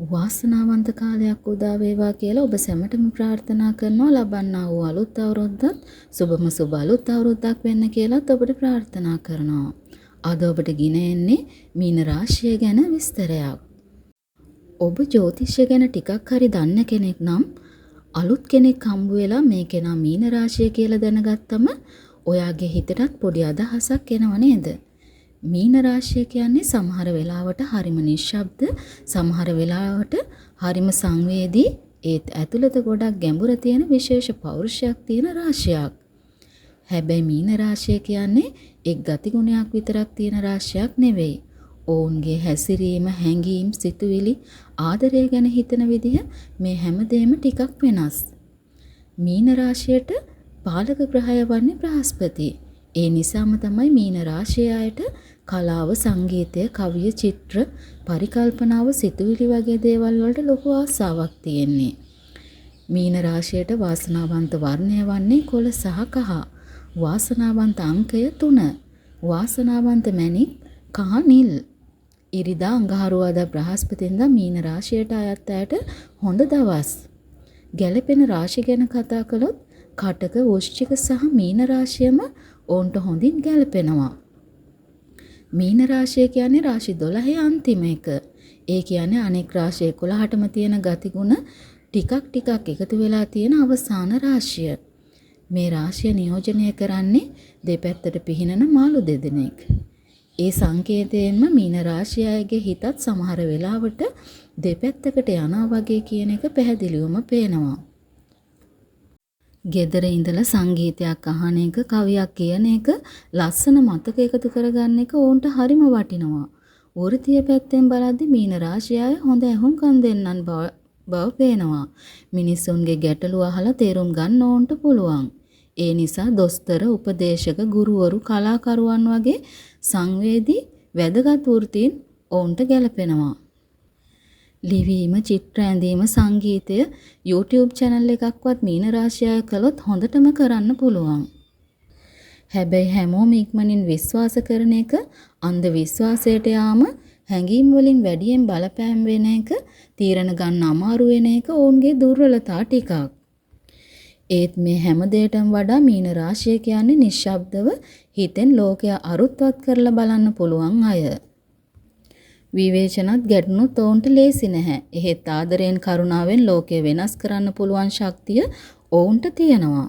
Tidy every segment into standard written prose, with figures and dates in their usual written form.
වාසනාවන්ත කාලයක් උදා වේවා කියලා ඔබ සැමටම ප්‍රාර්ථනා කරනවා. ලබන්නා වූ අලුත් අවුරුද්දත් සුබම සුබ අලුත් අවුරුද්දක් වෙන්න කියලාත් ඔබට ප්‍රාර්ථනා කරනවා. අද ඔබට ගෙන එන්නේ මීන රාශිය ගැන විස්තරයක්. ඔබ ජ්‍යොතිෂය ගැන ටිකක් හරි දන්න කෙනෙක් නම් අලුත් කෙනෙක් හම්බ වෙලා මේ කෙනා මීන රාශිය කියලා දැනගත්තම ඔයාගේ හිතටත් පොඩි අදහසක් එනව නේද? මීන රාශිය කියන්නේ සමහර වෙලාවට හරිම නිශ්ශබ්ද, සමහර වෙලාවට හරිම සංවේදී, ඒත් ඇතුළත ගොඩක් ගැඹුර තියෙන විශේෂ පෞරුෂයක් තියෙන රාශියක්. හැබැයි මීන රාශිය කියන්නේ එක් ගතිගුණයක් විතරක් තියෙන රාශියක් නෙවෙයි. ඔවුන්ගේ හැසිරීම, හැඟීම්, සිතුවිලි, ආදරය ගැන හිතන විදිහ මේ හැමදේම ටිකක් වෙනස්. මීන රාශියට පාලක ග්‍රහය වන්නේ බ්‍රහස්පති. ඒ නිසාම තමයි මීන රාශිය අයට කලාව, සංගීතය, කවිය, චිත්‍ර, පරිකල්පනාව, සිතුවිලි වගේ දේවල් වලට ලොකු ආසාවක් තියෙන්නේ. මීන රාශියට වාසනාවන්ත වර්ණය වන්නේ කොළ සහ කහ. වාසනාවන්ත අංකය 3. වාසනාවන්ත මැණික් කහ නිල්. ඉරිදා, අඟහරුවාදා, බ්‍රහස්පතින්දා මීන රාශියට අයත් අයට හොඳ දවස්. ගැළපෙන රාශි ගැන කතා කළොත් කටක, වෘශ්චික සහ මීන රාශියම ඔවුන්ට හොඳින් ගැළපෙනවා. මීන රාශිය කියන්නේ රාශි 12 අන්තිම එක. ඒ කියන්නේ අනෙක් රාශි 11ටම තියෙන ගතිගුණ ටිකක් එකතු වෙලා තියෙන අවසාන රාශිය. මේ රාශිය නියෝජනය කරන්නේ දෙපැත්තට පිහිනන මාළු දෙදෙනෙක්. ඒ සංකේතයෙන්ම මීන රාශිය අයගේ හිතත් සමහර වෙලාවට දෙපැත්තකට යනවා වගේ කියන එක පැහැදිලිවම පේනවා. ගෙදර ඉඳලා සංගීතයක් අහන එක, කවියක් කියන එක, ලස්සන මතක එකතු කරගන්න එක ඕන්ට හරිම වටිනවා. වෘත්තීය පැත්තෙන් බලද්දි මීන රාශිය අය හොඳ ඇහුම්කන් දෙන්නන් බව පේනවා. මිනිස්සුන්ගේ ගැටලු අහලා තේරුම් ගන්න ඕන්ට පුළුවන්. ඒ නිසා දොස්තර, උපදේශක, ගුරුවරු, කලාකරුවන් වගේ සංවේදී වැදගත් වෘත්තීන් ඔවුන්ට ගැලපෙනවා. ලිවීම, චිත්‍ර ඇඳීම, සංගීතය, YouTube channel එකක්වත් මීන රාශිය කළොත් හොඳටම කරන්න පුළුවන්. හැබැයි හැමෝම ඉක්මනින් විශ්වාස කරන එක, අන්ධ විශ්වාසයට යාම, හැඟීම් වලින් වැඩියෙන් බලපෑම් වෙන එක, තීරණ ගන්න අමාරු වෙන එක ඔවුන්ගේ දුර්වලතා ටිකක්. ඒත් මේ හැම දෙයකටම වඩා මීන රාශිය කියන්නේ නිශ්ශබ්දව හිතෙන් ලෝකය අරුත්වත් කරලා බලන්න පුළුවන් අය. විවේචනත් ගැටුණුත් ඔවුන්ට ලේසි නැහැ. එහෙත් ආදරයෙන්, කරුණාවෙන් ලෝකය වෙනස් කරන්න පුළුවන් ශක්තිය ඔවුන්ට තියෙනවා.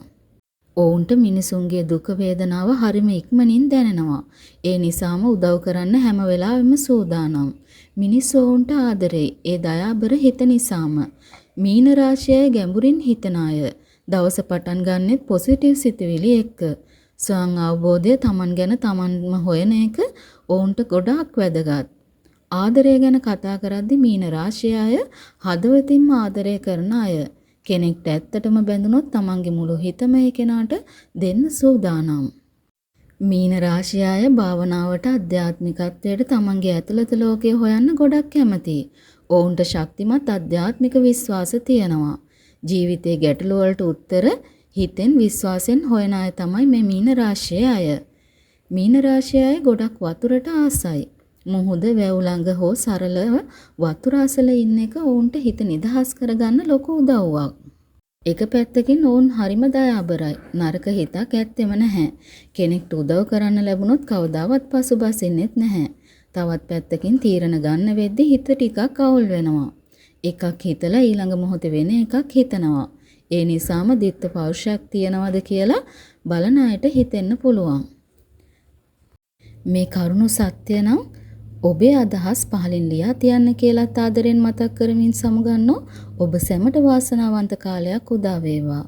ඔවුන්ට මිනිසුන්ගේ දුක වේදනාව හරිම ඉක්මනින් දැනෙනවා. ඒ නිසාම උදව් කරන්න හැම වෙලාවෙම සූදානම්. මිනිස්සු ඔවුන්ට ආදරෙයි. ඒ දයාබර හිත නිසාම. මීන රාශිය ගැඹුරින් හිතන අය. දවස පටන් ගන්නෙත් පොසිටිව් සිතුවිලි එක්ක. ස්වයං අවබෝධය, තමන් ගැන තමන්ම හොයන එක ඔවුන්ට ගොඩාක් වැදගත්. ආදරය ගැන කතා කරද්දි මීන රාශිය අය හදවතින්ම ආදරය කරන අය. කෙනෙක්ට ඇත්තටම බැඳුනොත් තමන්ගේ මුළු හිතම ඒ කෙනාට දෙන්න සූදානම්. මීන රාශිය අය භාවනාවට, ආධ්‍යාත්මිකත්වයට, තමන්ගේ ඇතුළත ලෝකය හොයන්න ගොඩක් කැමතියි. ඔවුන්ට ශක්තිමත් ආධ්‍යාත්මික විශ්වාස තියෙනවා. ජීවිතයේ ගැටලු වලට උත්තර හිතෙන්, විශ්වාසෙන් හොයන අය තමයි මේ මීන රාශිය අය. මීන රාශිය අය ගොඩක් වතුරට ආසයි. මුහුද, වැව් ළඟ හෝ සරලව වතුර අසල ඉන්න එක ඔවුන්ට හිත නිදහස් කරගන්න ලොකු උදව්වක්. එක පැත්තකින් ඔවුන් හරිම දයාබරයි. නරක හිතක් ඇත්තෙම නැහැ. කෙනෙක්ට උදව් කරන්න ලැබුණොත් කවදාවත් පසුබසින්නෙත් නැහැ. තවත් පැත්තකින් තීරණ ගන්න වෙද්දි හිත ටිකක් අවුල් වෙනවා. එකක් හිතලා ඊළඟ මොහොතේ වෙන එකක් හිතනවා. ඒ නිසාම දිත්ත පෞරුෂයක් තියනවද කියලා බලන අයට හිතෙන්න පුළුවන්. මේ කරුණු සත්‍ය නම් ඔබේ අදහස් පහලින් ලියා තියන්න කියලාත් ආදරෙන් මතක් කරමින් සමුගන්නෝ. ඔබ සැමට වාසනාවන්ත කාලයක් උදා වේවා.